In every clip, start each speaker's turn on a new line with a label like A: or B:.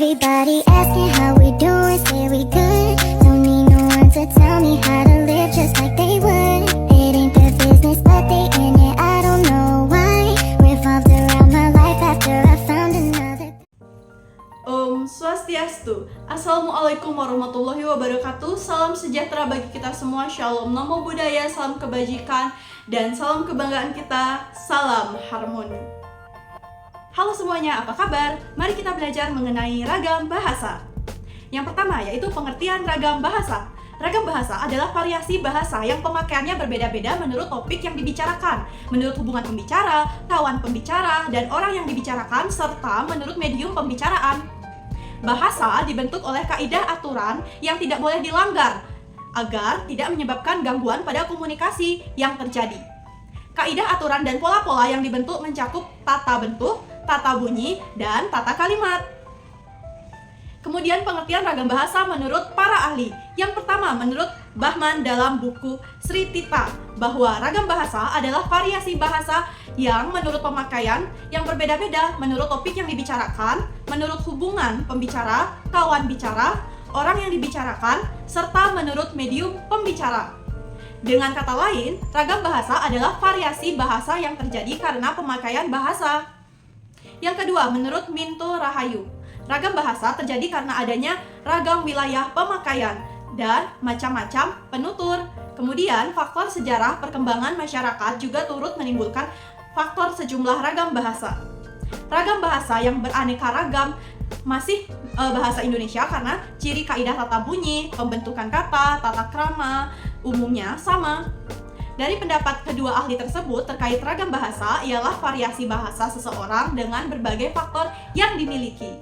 A: Everybody asking how we doing, say we good. Don't need no one to tell me how to live just like they would. It ain't their business, but they in it, I don't know why. Revolved around my life after I found another.
B: Om Swastiastu. Assalamualaikum warahmatullahi wabarakatuh. Salam sejahtera bagi kita semua. Shalom, namo buddhaya, salam kebajikan, dan salam kebanggaan kita. Salam harmoni. Halo semuanya, apa kabar? Mari kita belajar mengenai ragam bahasa. Yang pertama yaitu pengertian ragam bahasa. Ragam bahasa adalah variasi bahasa yang pemakaiannya berbeda-beda menurut topik yang dibicarakan, menurut hubungan pembicara, kawan pembicara, dan orang yang dibicarakan, serta menurut medium pembicaraan. Bahasa dibentuk oleh kaidah aturan yang tidak boleh dilanggar, agar tidak menyebabkan gangguan pada komunikasi yang terjadi. Kaidah aturan dan pola-pola yang dibentuk mencakup tata bentuk, tata bunyi, dan tata kalimat. Kemudian pengertian ragam bahasa menurut para ahli. Yang pertama, menurut Bahman dalam buku Sri Tita, bahwa ragam bahasa adalah variasi bahasa yang menurut pemakaian yang berbeda-beda, menurut topik yang dibicarakan, menurut hubungan pembicara, kawan bicara, orang yang dibicarakan, serta menurut medium pembicara. Dengan kata lain, ragam bahasa adalah variasi bahasa yang terjadi karena pemakaian bahasa. Yang kedua, menurut Minto Rahayu, ragam bahasa terjadi karena adanya ragam wilayah pemakaian dan macam-macam penutur. Kemudian, faktor sejarah perkembangan masyarakat juga turut menimbulkan faktor sejumlah ragam bahasa. Ragam bahasa yang beraneka ragam masih bahasa Indonesia karena ciri kaidah tata bunyi, pembentukan kata, tata krama umumnya sama. Dari pendapat kedua ahli tersebut terkait ragam bahasa ialah variasi bahasa seseorang dengan berbagai faktor yang dimiliki.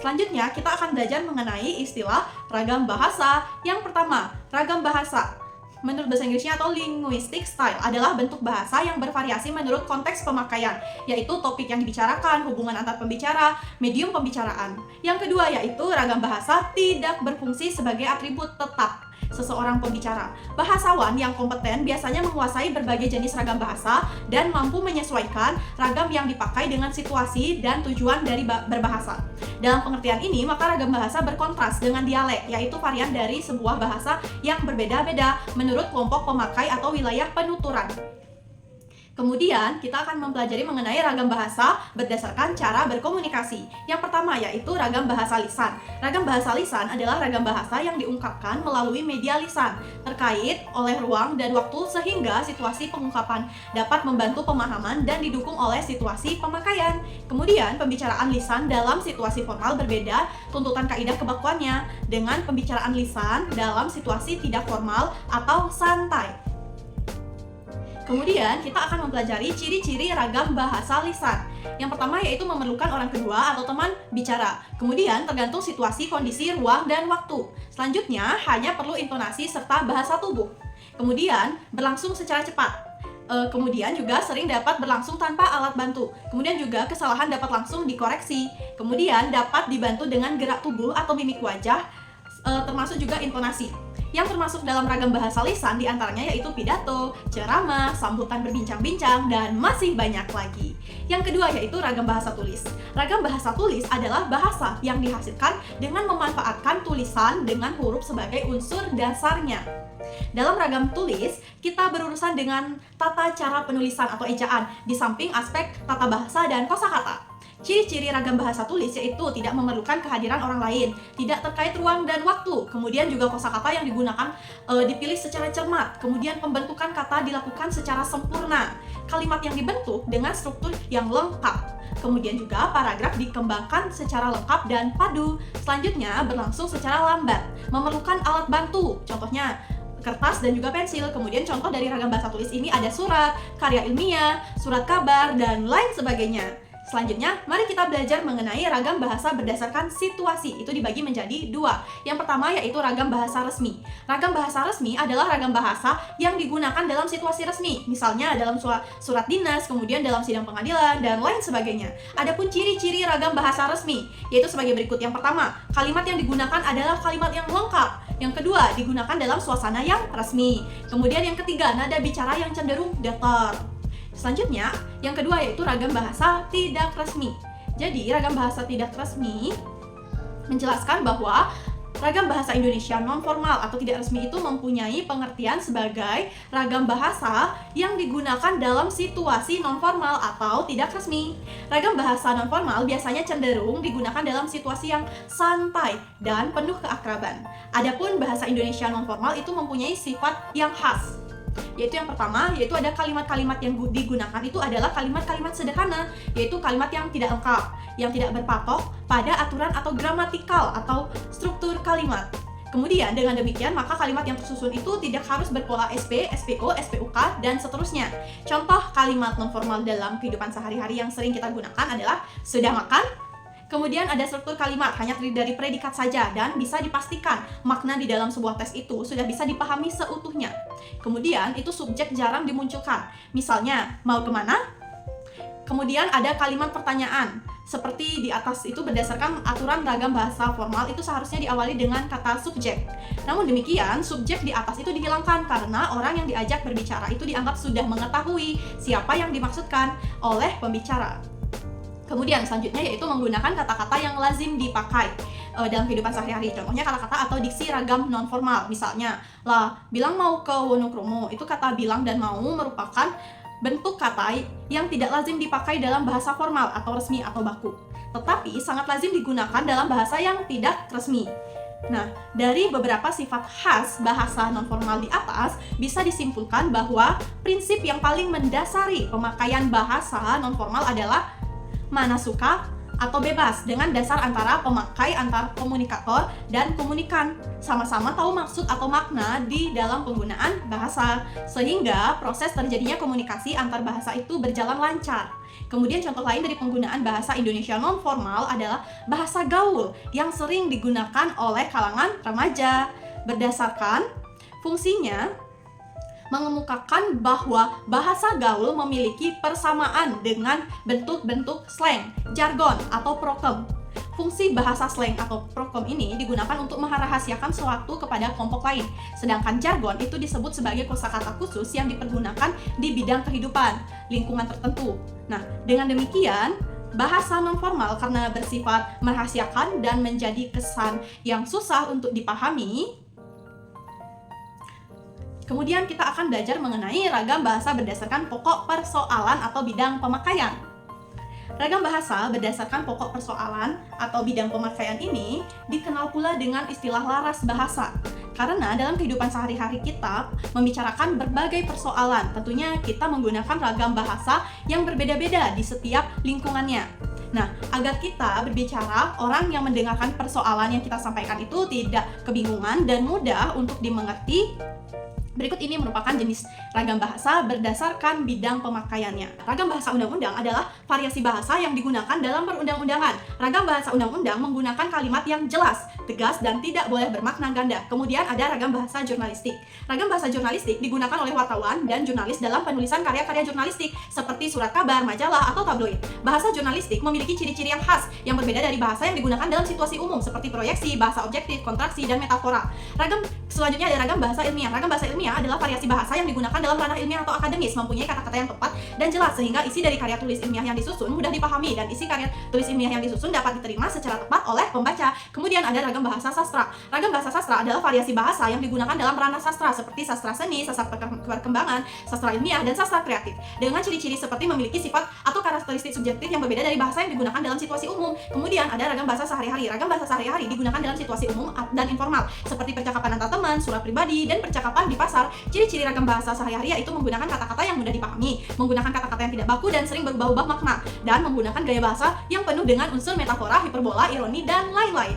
B: Selanjutnya kita akan belajar mengenai istilah ragam bahasa. Yang pertama, ragam bahasa menurut bahasa Inggrisnya atau linguistic style adalah bentuk bahasa yang bervariasi menurut konteks pemakaian, yaitu topik yang dibicarakan, hubungan antar pembicara, medium pembicaraan. Yang kedua yaitu ragam bahasa tidak berfungsi sebagai atribut tetap seseorang pembicara. Bahasawan yang kompeten biasanya menguasai berbagai jenis ragam bahasa dan mampu menyesuaikan ragam yang dipakai dengan situasi dan tujuan dari berbahasa. Dalam pengertian ini, maka ragam bahasa berkontras dengan dialek, yaitu varian dari sebuah bahasa yang berbeda-beda menurut kelompok pemakai atau wilayah penuturan. Kemudian, kita akan mempelajari mengenai ragam bahasa berdasarkan cara berkomunikasi. Yang pertama yaitu ragam bahasa lisan. Ragam bahasa lisan adalah ragam bahasa yang diungkapkan melalui media lisan, terkait oleh ruang dan waktu sehingga situasi pengungkapan dapat membantu pemahaman dan didukung oleh situasi pemakaian. Kemudian, pembicaraan lisan dalam situasi formal berbeda tuntutan kaidah kebakuannya dengan pembicaraan lisan dalam situasi tidak formal atau santai. Kemudian kita akan mempelajari ciri-ciri ragam bahasa lisan. Yang pertama yaitu memerlukan orang kedua atau teman bicara. Kemudian tergantung situasi, kondisi, ruang, dan waktu. Selanjutnya hanya perlu intonasi serta bahasa tubuh. Kemudian berlangsung secara cepat. Kemudian juga sering dapat berlangsung tanpa alat bantu. Kemudian juga kesalahan dapat langsung dikoreksi. Kemudian dapat dibantu dengan gerak tubuh atau mimik wajah, termasuk juga intonasi. Yang termasuk dalam ragam bahasa lisan diantaranya yaitu pidato, ceramah, sambutan berbincang-bincang, dan masih banyak lagi. Yang kedua yaitu ragam bahasa tulis. Ragam bahasa tulis adalah bahasa yang dihasilkan dengan memanfaatkan tulisan dengan huruf sebagai unsur dasarnya. Dalam ragam tulis, kita berurusan dengan tata cara penulisan atau ejaan, di samping aspek tata bahasa dan kosakata. Ciri-ciri ragam bahasa tulis yaitu tidak memerlukan kehadiran orang lain, tidak terkait ruang dan waktu, kemudian juga kosakata yang digunakan dipilih secara cermat, kemudian pembentukan kata dilakukan secara sempurna, kalimat yang dibentuk dengan struktur yang lengkap, kemudian juga paragraf dikembangkan secara lengkap dan padu. Selanjutnya berlangsung secara lambat, memerlukan alat bantu, contohnya kertas dan juga pensil. Kemudian contoh dari ragam bahasa tulis ini ada surat, karya ilmiah, surat kabar, dan lain sebagainya. Selanjutnya, mari kita belajar mengenai ragam bahasa berdasarkan situasi. Itu dibagi menjadi dua. Yang pertama yaitu ragam bahasa resmi. Ragam bahasa resmi adalah ragam bahasa yang digunakan dalam situasi resmi. Misalnya dalam surat dinas, kemudian dalam sidang pengadilan, dan lain sebagainya. Adapun ciri-ciri ragam bahasa resmi, yaitu sebagai berikut. Yang pertama, kalimat yang digunakan adalah kalimat yang lengkap. Yang kedua, digunakan dalam suasana yang resmi. Kemudian yang ketiga, nada bicara yang cenderung datar. Selanjutnya, yang kedua yaitu ragam bahasa tidak resmi. Jadi, ragam bahasa tidak resmi menjelaskan bahwa ragam bahasa Indonesia non-formal atau tidak resmi itu mempunyai pengertian sebagai ragam bahasa yang digunakan dalam situasi non-formal atau tidak resmi. Ragam bahasa non-formal biasanya cenderung digunakan dalam situasi yang santai dan penuh keakraban. Adapun bahasa Indonesia non-formal itu mempunyai sifat yang khas, yaitu yang pertama, yaitu ada kalimat-kalimat yang digunakan itu adalah kalimat-kalimat sederhana, yaitu kalimat yang tidak lengkap, yang tidak berpatok pada aturan atau gramatikal atau struktur kalimat. Kemudian dengan demikian maka kalimat yang tersusun itu tidak harus berpola SP, SPO, SPUK, dan seterusnya. Contoh kalimat non-formal dalam kehidupan sehari-hari yang sering kita gunakan adalah sudah makan. Kemudian ada struktur kalimat hanya terdiri dari predikat saja dan bisa dipastikan makna di dalam sebuah tes itu sudah bisa dipahami seutuhnya. Kemudian itu subjek jarang dimunculkan. Misalnya, mau kemana? Kemudian ada kalimat pertanyaan. Seperti di atas itu berdasarkan aturan ragam bahasa formal itu seharusnya diawali dengan kata subjek. Namun demikian, subjek di atas itu dihilangkan karena orang yang diajak berbicara itu dianggap sudah mengetahui siapa yang dimaksudkan oleh pembicara. Kemudian selanjutnya yaitu menggunakan kata-kata yang lazim dipakai dalam kehidupan sehari-hari. Contohnya kata-kata atau diksi ragam non-formal. Misalnya, lah, bilang mau ke Wonokromo. Itu kata bilang dan mau merupakan bentuk kata yang tidak lazim dipakai dalam bahasa formal atau resmi atau baku. Tetapi sangat lazim digunakan dalam bahasa yang tidak resmi. Nah, dari beberapa sifat khas bahasa non-formal di atas, bisa disimpulkan bahwa prinsip yang paling mendasari pemakaian bahasa non-formal adalah mana suka atau bebas, dengan dasar antara pemakai antar komunikator dan komunikan sama-sama tahu maksud atau makna di dalam penggunaan bahasa, sehingga proses terjadinya komunikasi antar bahasa itu berjalan lancar. Kemudian contoh lain dari penggunaan bahasa Indonesia non-formal adalah bahasa gaul yang sering digunakan oleh kalangan remaja. Berdasarkan fungsinya mengemukakan bahwa bahasa gaul memiliki persamaan dengan bentuk-bentuk slang, jargon, atau prokem. Fungsi bahasa slang atau prokem ini digunakan untuk merahasiakan suatu kepada kelompok lain, sedangkan jargon itu disebut sebagai kosakata khusus yang dipergunakan di bidang kehidupan, lingkungan tertentu. Nah, dengan demikian, bahasa non-formal karena bersifat merahasiakan dan menjadi kesan yang susah untuk dipahami. Kemudian kita akan belajar mengenai ragam bahasa berdasarkan pokok persoalan atau bidang pemakaian. Ragam bahasa berdasarkan pokok persoalan atau bidang pemakaian ini dikenal pula dengan istilah laras bahasa. Karena dalam kehidupan sehari-hari kita membicarakan berbagai persoalan, tentunya kita menggunakan ragam bahasa yang berbeda-beda di setiap lingkungannya. Nah, agar kita berbicara, orang yang mendengarkan persoalan yang kita sampaikan itu tidak kebingungan dan mudah untuk dimengerti, berikut ini merupakan jenis ragam bahasa berdasarkan bidang pemakaiannya. Ragam bahasa undang-undang adalah variasi bahasa yang digunakan dalam perundang-undangan. Ragam bahasa undang-undang menggunakan kalimat yang jelas, tegas, dan tidak boleh bermakna ganda. Kemudian ada ragam bahasa jurnalistik. Ragam bahasa jurnalistik digunakan oleh wartawan dan jurnalis dalam penulisan karya-karya jurnalistik seperti surat kabar, majalah, atau tabloid. Bahasa jurnalistik memiliki ciri-ciri yang khas yang berbeda dari bahasa yang digunakan dalam situasi umum seperti proyeksi, bahasa objektif, kontraksi, dan metafora. Selanjutnya ada ragam bahasa ilmiah. Ragam bahasa ilmiah adalah variasi bahasa yang digunakan dalam ranah ilmiah atau akademis, mempunyai kata-kata yang tepat dan jelas sehingga isi dari karya tulis ilmiah yang disusun mudah dipahami dan isi karya tulis ilmiah yang disusun dapat diterima secara tepat oleh pembaca. Kemudian ada ragam bahasa sastra. Ragam bahasa sastra adalah variasi bahasa yang digunakan dalam ranah sastra seperti sastra seni, sastra perkembangan, sastra ilmiah, dan sastra kreatif dengan ciri-ciri seperti memiliki sifat atau karakteristik subjektif yang berbeda dari bahasa yang digunakan dalam situasi umum. Kemudian ada ragam bahasa sehari-hari. Ragam bahasa sehari-hari digunakan dalam situasi umum dan informal seperti percakapan antar teman, surat pribadi, dan percakapan di pasar. Ciri-ciri ragam bahasa sehari-hari yaitu menggunakan kata-kata yang mudah dipahami, menggunakan kata-kata yang tidak baku dan sering berubah-ubah makna, dan menggunakan gaya bahasa yang penuh dengan unsur metafora, hiperbola, ironi, dan lain-lain.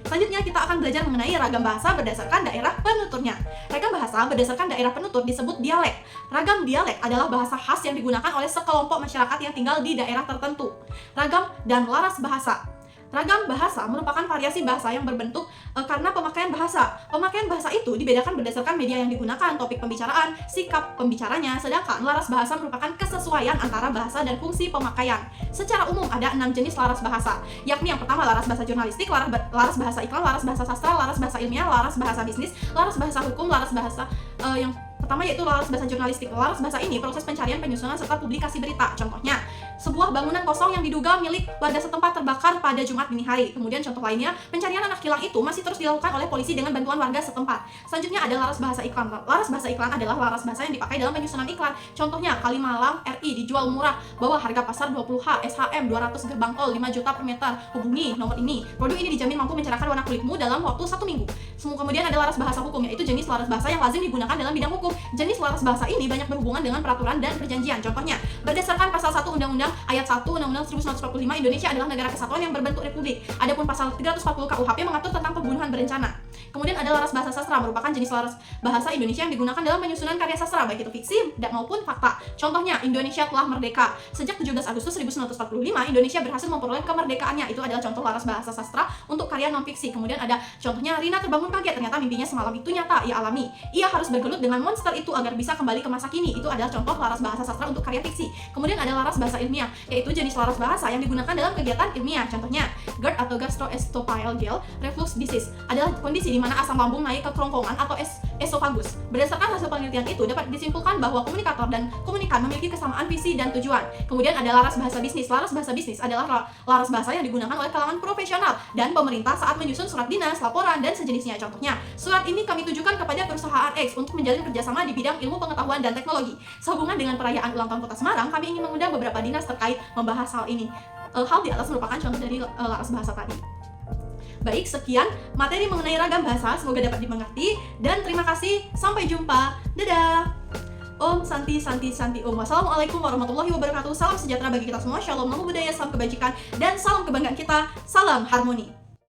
B: Selanjutnya kita akan belajar mengenai ragam bahasa berdasarkan daerah penuturnya. Ragam bahasa berdasarkan daerah penutur disebut dialek. Ragam dialek adalah bahasa khas yang digunakan oleh sekelompok masyarakat yang tinggal di daerah tertentu. Ragam dan laras bahasa. Ragam bahasa merupakan variasi bahasa yang berbentuk karena pemakaian bahasa. Pemakaian bahasa itu dibedakan berdasarkan media yang digunakan, topik pembicaraan, sikap pembicaranya, sedangkan laras bahasa merupakan kesesuaian antara bahasa dan fungsi pemakaian. Secara umum ada 6 jenis laras bahasa, yakni yang pertama laras bahasa jurnalistik, laras bahasa iklan, laras bahasa sastra, laras bahasa ilmiah, laras bahasa bisnis, laras bahasa hukum, laras bahasa yang pertama yaitu laras bahasa jurnalistik. Laras bahasa ini proses pencarian, penyusunan, serta publikasi berita. Contohnya, sebuah bangunan kosong yang diduga milik warga setempat terbakar pada Jumat dini hari. Kemudian contoh lainnya, pencarian anak hilang itu masih terus dilakukan oleh polisi dengan bantuan warga setempat. Selanjutnya ada laras bahasa iklan. Laras bahasa iklan adalah laras bahasa yang dipakai dalam penyusunan iklan. Contohnya, Kalimalang RI dijual murah, bawah harga pasar 20H, SHM 200 gerbang tol 5 juta per meter. Hubungi nomor ini. Produk ini dijamin mampu mencerahkan warna kulitmu dalam waktu 1 minggu. Kemudian ada laras bahasa hukum, yaitu jenis laras bahasa yang lazim digunakan dalam bidang hukum. Jenis laras bahasa ini banyak berhubungan dengan peraturan dan perjanjian. Contohnya, berdasarkan pasal 1 Undang-Undang ayat 1 Undang-Undang 1945, Indonesia adalah negara kesatuan yang berbentuk republik. Adapun pasal 340 KUHP mengatur tentang pembunuhan berencana. Kemudian ada laras bahasa sastra, merupakan jenis laras bahasa Indonesia yang digunakan dalam penyusunan karya sastra, baik itu fiksi maupun fakta. Contohnya, Indonesia telah merdeka. Sejak 17 Agustus 1945, Indonesia berhasil memperoleh kemerdekaannya. Itu adalah contoh laras bahasa sastra untuk karya non-fiksi. Kemudian ada contohnya, Rina terbangun kaget, ternyata mimpinya semalam itu nyata, ia alami. Ia harus bergelut dengan monster itu agar bisa kembali ke masa kini. Itu adalah contoh laras bahasa sastra untuk karya fiksi. Kemudian ada laras bahasa ilmiah, yaitu jenis laras bahasa yang digunakan dalam kegiatan ilmiah. Contohnya, GERD atau gastroesophageal reflux disease adalah kondisi di mana asam lambung naik ke kerongkongan atau esofagus. Berdasarkan hasil penelitian itu dapat disimpulkan bahwa komunikator dan komunikan memiliki kesamaan visi dan tujuan. Kemudian ada laras bahasa bisnis. Laras bahasa bisnis adalah laras bahasa yang digunakan oleh kalangan profesional dan pemerintah saat menyusun surat dinas, laporan, dan sejenisnya. Contohnya, surat ini kami tujukan kepada perusahaan X untuk menjalin kerjasama di bidang ilmu pengetahuan dan teknologi. Sehubungan dengan perayaan ulang tahun Kota Semarang, kami ingin mengundang beberapa dinas terkait membahas hal ini. Hal di atas merupakan contoh dari laras bahasa tadi. Baik, sekian materi mengenai ragam bahasa, semoga dapat dimengerti, dan terima kasih, sampai jumpa, dadah. Om Santi Santi Santi Om. Wassalamualaikum warahmatullahi wabarakatuh. Salam sejahtera bagi kita semua. Shalom, namo buddhaya, salam kebajikan, dan salam kebanggaan kita. Salam harmoni.